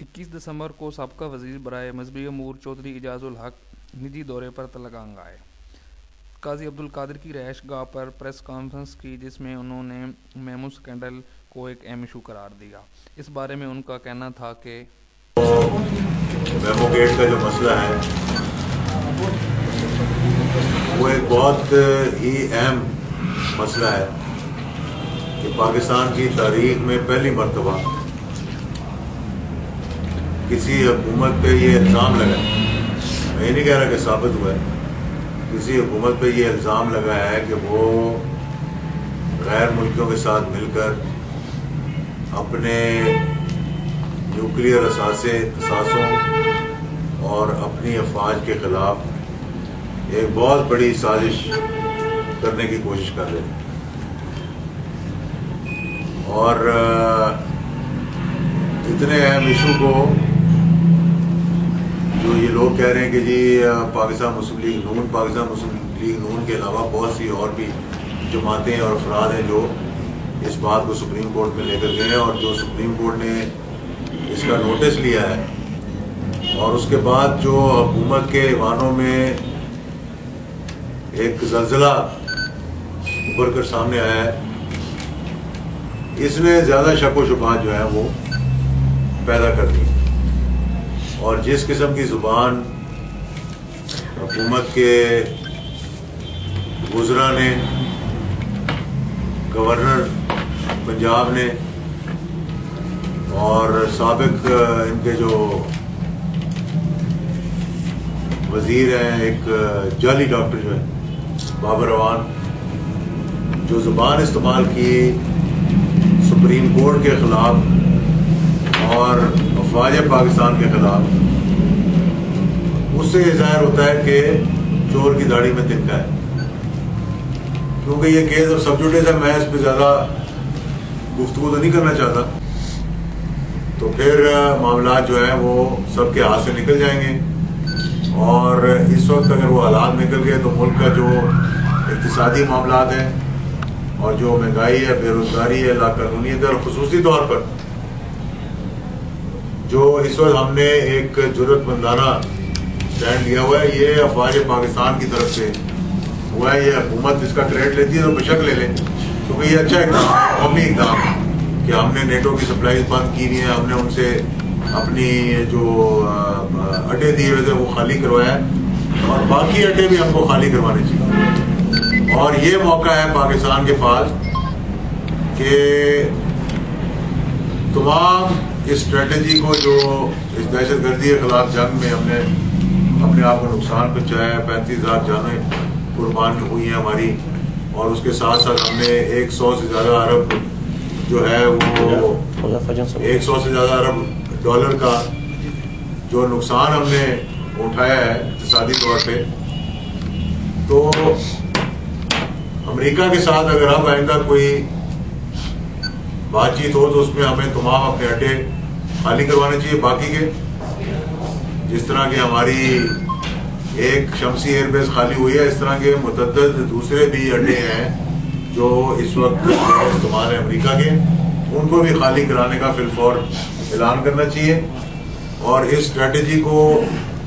21 دسمبر کو سابقہ وزیر برائے مذہبی امور چودھری اعجاز الحق نجی دورے پر تلنگانہ آئے۔ قاضی عبدالقادر کی رہائش گاہ پر پریس کانفرنس کی، جس میں انہوں نے میمو سکینڈل کو ایک اہم ایشو قرار دیا۔ اس بارے میں ان کا کہنا تھا کہ میمو گیٹ کا جو مسئلہ ہے وہ ایک بہت ہی اہم مسئلہ ہے کہ پاکستان کی تاریخ میں پہلی مرتبہ کسی حکومت پہ یہ الزام لگا ہے، میں یہ نہیں کہہ رہا کہ ثابت ہوا ہے، کسی حکومت پہ یہ الزام لگا ہے کہ وہ غیر ملکیوں کے ساتھ مل کر اپنے نیوکلیئر اثاثوں اور اپنی افواج کے خلاف ایک بہت بڑی سازش کرنے کی کوشش کر رہے ہیں۔ اور اتنے اہم ایشو کو جو یہ لوگ کہہ رہے ہیں کہ جی پاکستان مسلم لیگ نون کے علاوہ بہت سی اور بھی جماعتیں اور افراد ہیں جو اس بات کو سپریم کورٹ میں لے کر گئے ہیں، اور جو سپریم کورٹ نے اس کا نوٹس لیا ہے، اور اس کے بعد جو حکومت کے ایوانوں میں ایک زلزلہ ابھر کر سامنے آیا ہے، اس نے زیادہ شک و شبہات جو ہے وہ پیدا کر دی۔ اور جس قسم کی زبان حکومت کے وزراء نے، گورنر پنجاب نے اور سابق ان کے جو وزیر ہیں، ایک جعلی ڈاکٹر جو ہے بابر اعوان، جو زبان استعمال کی سپریم کورٹ کے خلاف اور افواج پاکستان کے خلاف، اس سے یہ ظاہر ہوتا ہے کہ چور کی داڑھی میں تنکا ہے۔ کیونکہ یہ کیس اب سب جوڈیس ہے، میں اس پہ زیادہ گفتگو تو نہیں کرنا چاہتا، تو پھر معاملات جو ہیں وہ سب کے ہاتھ سے نکل جائیں گے، اور اس وقت اگر وہ حالات نکل گئے تو ملک کا جو اقتصادی معاملات ہیں اور جو مہنگائی ہے، بے روزگاری ہے، لاقانونیت ہے، اور خصوصی طور پر جو اس وقت ہم نے ایک جرأت مندانہ اسٹینڈ لیا ہوا ہے، یہ افواج پاکستان کی طرف سے ہوا ہے۔ یہ حکومت اس کا کریڈٹ لیتی ہے تو بے شک لے لیں، کیونکہ یہ اچھا اقدام ہے، قومی اقدام ہے کہ ہم نے نیٹو کی سپلائیز بند کی ہوئی ہیں، ہم نے ان سے اپنی جو اڈے دیے ہوئے تھے وہ خالی کروایا ہے، اور باقی اڈے بھی ہم کو خالی کروانے چاہیے۔ اور یہ موقع ہے پاکستان کے پاس کہ تمام اس اسٹریٹجی کو، جو اس دہشت گردی کے خلاف جنگ میں ہم نے اپنے آپ کو نقصان پہنچایا ہے، 35,000 جانیں قربان ہوئی ہیں ہماری، اور اس کے ساتھ ساتھ ہم نے 100 سے زیادہ ارب جو ہے وہ 100 سے زیادہ ارب ڈالر کا جو نقصان ہم نے اٹھایا ہے اقتصادی طور پہ۔ تو امریکہ کے ساتھ اگر اب آئندہ کوئی بات چیت ہو تو اس میں ہمیں تمام اپنے اڈے خالی کروانے چاہیے باقی کے، جس طرح کی ہماری ایک شمسی ایئر بیس خالی ہوئی ہے، اس طرح کے متعدد دوسرے بھی اڈے ہیں جو اس وقت استعمال ہے امریکہ کے، ان کو بھی خالی کرانے کا فی الفور اعلان کرنا چاہیے۔ اور اس اسٹریٹجی کو،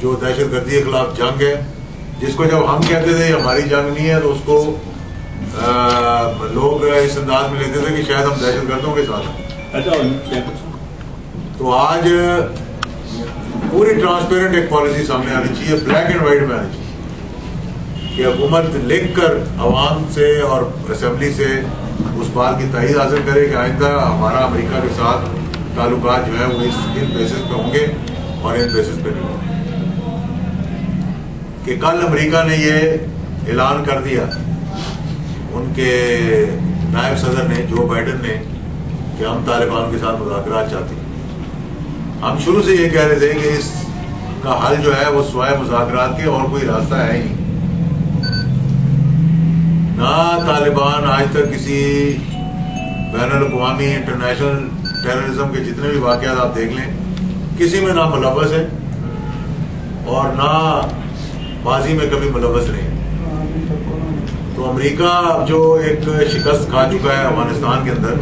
جو دہشت گردی کے خلاف جنگ ہے، جس کو جب ہم کہتے تھے ہماری جنگ نہیں ہے، تو اس کو لوگ اس انداز میں لیتے تھے کہ شاید ہم دہشت گردوں کے ساتھ ہیں۔ تو آج پوری ٹرانسپیرنٹ ایک پالیسی سامنے آنی چاہیے، بلیک اینڈ وائٹ میں آنی چاہیے، کہ حکومت لکھ کر عوام سے اور اسمبلی سے اس بات کی تائید حاصل کرے کہ آئندہ ہمارا امریکہ کے ساتھ تعلقات جو ہیں وہ ان بیسس پہ ہوں گے اور ان بیسس پہ نہیں ہوں گے۔ کہ کل امریکہ نے یہ اعلان کر دیا، ان کے نائب صدر نے، جو بائیڈن نے، کہ ہم طالبان کے ساتھ مذاکرات چاہتے ہیں۔ ہم شروع سے یہ کہہ رہے تھے کہ اس کا حل جو ہے وہ سوائے مذاکرات کے اور کوئی راستہ ہے ہی نہیں۔ نہ طالبان آج تک کسی بین الاقوامی انٹرنیشنل ٹیررزم کے جتنے بھی واقعات آپ دیکھ لیں، کسی میں نہ ملوث ہے اور نہ ماضی میں کبھی ملوث نہیں ہے۔ تو امریکہ اب جو ایک شکست کھا چکا ہے افغانستان کے اندر،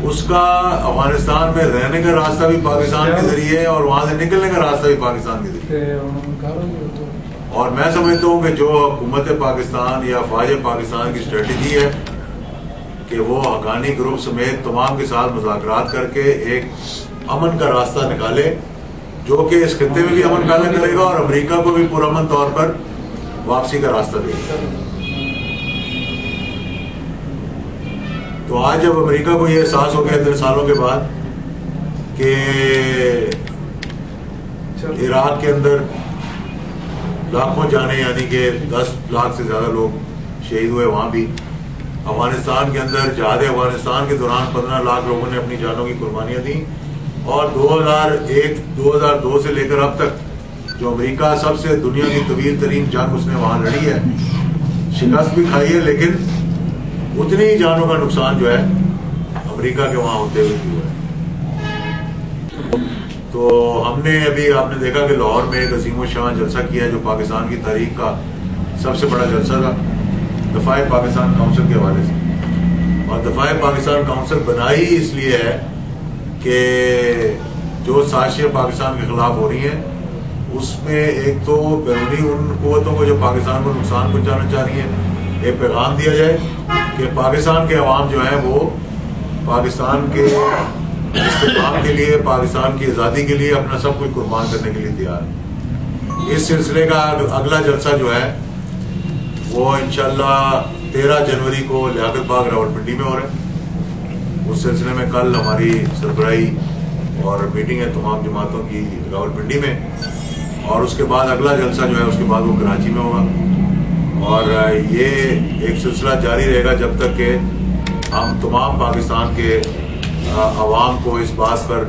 اس کا افغانستان میں رہنے کا راستہ بھی پاکستان کے ذریعے ہے اور وہاں سے نکلنے کا راستہ بھی پاکستان کے ذریعے. اور میں سمجھتا ہوں کہ جو حکومت پاکستان یا فوج پاکستان کی اسٹریٹجی ہے کہ وہ حقانی گروپ سمیت تمام کے ساتھ مذاکرات کر کے ایک امن کا راستہ نکالے جو کہ اس خطے میں بھی امن پیدا کرے گا اور امریکہ کو بھی پرامن طور پر واپسی کا راستہ دے گا. تو آج جب امریکہ کو یہ احساس ہو گیا 3 سالوں کے بعد کہ عراق کے اندر لاکھوں جانے یعنی کہ 10 لاکھ سے زیادہ لوگ شہید ہوئے, وہاں بھی افغانستان کے اندر جہاد افغانستان کے دوران 15 لاکھ لوگوں نے اپنی جانوں کی قربانیاں دیں, اور 2002 سے لے کر اب تک جو امریکہ سب سے دنیا کی طویل ترین جنگ اس نے وہاں لڑی ہے, شکست بھی کھائی ہے, لیکن اتنی ہی جانوں کا نقصان جو ہے امریکہ کے وہاں ہوتے ہوئے بھی ہوا ہے. تو ہم نے ابھی آپ نے دیکھا کہ لاہور میں ایک عظیم الشان جلسہ کیا ہے جو پاکستان کی تاریخ کا سب سے بڑا جلسہ تھا دفاع پاکستان کونسل کے حوالے سے. اور دفاع پاکستان کونسل بنائی اس لیے ہے کہ جو سازشیں پاکستان کے خلاف ہو رہی ہیں اس میں ایک تو بیرونی ان قوتوں کو جو پاکستان کو نقصان پہنچانا چاہ رہی ہیں ایک پیغام دیا جائے کہ پاکستان کے عوام جو ہیں وہ پاکستان کے استحکام کے لیے, پاکستان کی آزادی کے لیے اپنا سب کچھ قربان کرنے کے لیے تیار ہے. اس سلسلے کا اگلا جلسہ جو ہے وہ انشاءاللہ 13 جنوری کو لیاقت باغ راولپنڈی میں ہو رہا ہے. اس سلسلے میں کل ہماری سربراہی اور میٹنگ ہے تمام جماعتوں کی راولپنڈی میں, اور اس کے بعد اگلا جلسہ جو ہے اس کے بعد وہ کراچی میں ہوگا. اور یہ ایک سلسلہ جاری رہے گا جب تک کہ ہم تمام پاکستان کے عوام کو اس بات پر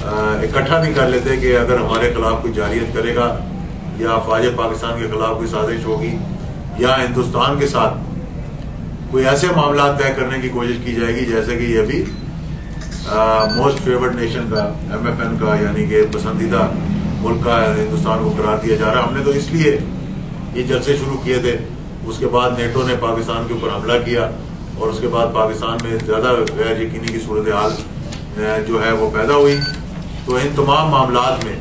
اکٹھا نہیں کر لیتے کہ اگر ہمارے خلاف کوئی جارحیت کرے گا یا فوج پاکستان کے خلاف کوئی سازش ہوگی یا ہندوستان کے ساتھ کوئی ایسے معاملات طے کرنے کی کوشش کی جائے گی جیسے کہ یہ بھی موسٹ فیورڈ نیشن کا MFN کا یعنی کہ پسندیدہ ملک کا ہندوستان کو قرار دیا جا رہا ہے. ہم نے تو اس لیے یہ جلسے شروع کیے تھے, اس کے بعد نیٹو نے پاکستان کے اوپر حملہ کیا اور اس کے بعد پاکستان میں زیادہ غیر یقینی کی صورتحال جو ہے وہ پیدا ہوئی. تو ان تمام معاملات میں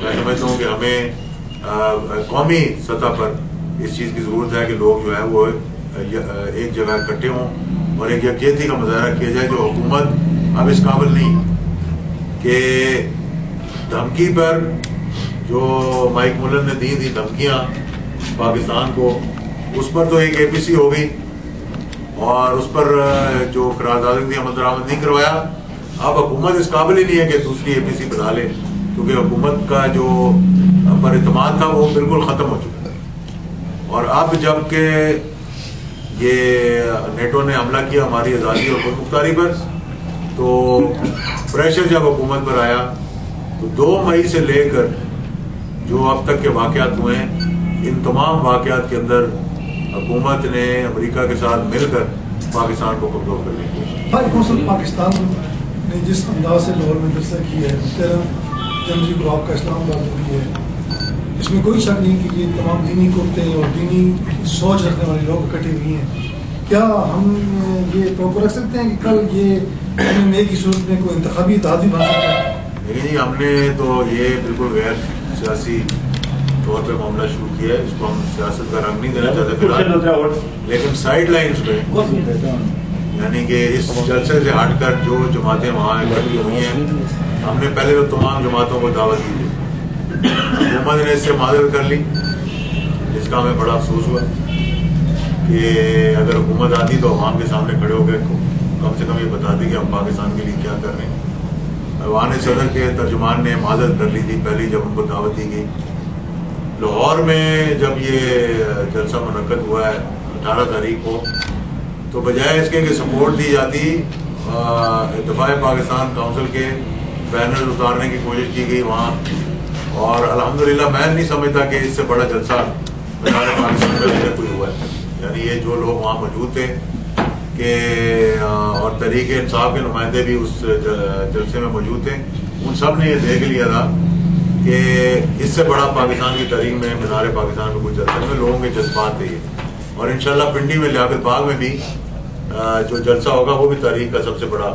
میں سمجھتا ہوں کہ ہمیں قومی سطح پر اس چیز کی ضرورت ہے کہ لوگ جو ہے وہ ایک جگہ اکٹھے ہوں اور ایک یکجہتی کا مظاہرہ کیا جائے. جو حکومت اب اس قابل نہیں کہ دھمکی پر جو مائک ملن نے دی تھی دھمکیاں پاکستان کو, اس پر تو ایک APC ہو گئی اور اس پر جو قراردادیں تھی عمل درآمد نہیں کروایا. اب حکومت اس قابل ہی نہیں ہے کہ دوسری APC بنا لے کیونکہ حکومت کا جو پر اعتماد تھا وہ بالکل ختم ہو چکا ہے. اور اب جب کہ یہ نیٹو نے حملہ کیا ہماری آزادی اور خود مختاری پر, تو پریشر جب حکومت پر آیا تو 2 مئی سے لے کر جو اب تک کے واقعات ہوئے ہیں ان تمام واقعات کے اندر حکومت نے امریکہ کے ساتھ مل کر پاکستان کو کمزور کرنے کی. کونسل پاکستان نے جس انداز سے لاہور میں جلسہ کیا ہے 13 جنوری کو آپ کا اسلام آباد میں بھی ہے, اس میں کوئی شک نہیں کہ یہ تمام دینی قوتیں اور دینی سوچ رکھنے والے لوگ اکٹھے ہوئے ہیں. کیا ہم یہ توقع رکھ سکتے ہیں کہ کل یہ MMA کی صورت میں کوئی انتخابی اتحاد بھی بن سکتا ہے؟ نہیں, ہم نے تو یہ بالکل غیر سیاسی طور پہ معاملہ شروع کیا ہے. اس کو ہم سیاست کا رنگ نہیں دینا چاہتے فی الحال, لیکن سائڈ لائنز پہ یعنی کہ اس جلسے سے ہٹ کر جو جماعتیں وہاں اکٹھی ہوئی ہیں ہم نے پہلے تو تمام جماعتوں کو دعوت دی تھی. حکومت نے اس سے معذرت کر لی جس کا ہمیں بڑا افسوس ہوا کہ اگر حکومت آتی تو عوام کے سامنے کھڑے ہو کے کم سے کم یہ بتاتی کہ ہم پاکستان کے لیے کیا کر رہے ہیں. ایوان صدر کے ترجمان نے معذرت کر لی تھی پہلی جب ان کو دعوت دی گئی. لاہور میں جب یہ جلسہ منعقد ہوا ہے 18 تاریخ کو, تو بجائے اس کے کہ سپورٹ دی جاتی دفاع پاکستان کونسل کے بینر اتارنے کی کوشش کی گئی وہاں, اور الحمدللہ میں نہیں سمجھتا کہ اس سے بڑا جلسہ دفاع پاکستان میں کوئی ہوا ہے. یعنی یہ جو لوگ وہاں موجود تھے کہ اور تحریک انصاف کے نمائندے بھی اس جلسے میں موجود تھے, ان سب نے یہ دیکھ لیا تھا کہ اس سے بڑا پاکستان کی تاریخ میں مینار پاکستان میں کچھ جلسے میں لوگوں کے جذبات تھے. اور انشاءاللہ پنڈی میں لیاقت باغ میں بھی جو جلسہ ہوگا وہ بھی تاریخ کا سب سے بڑا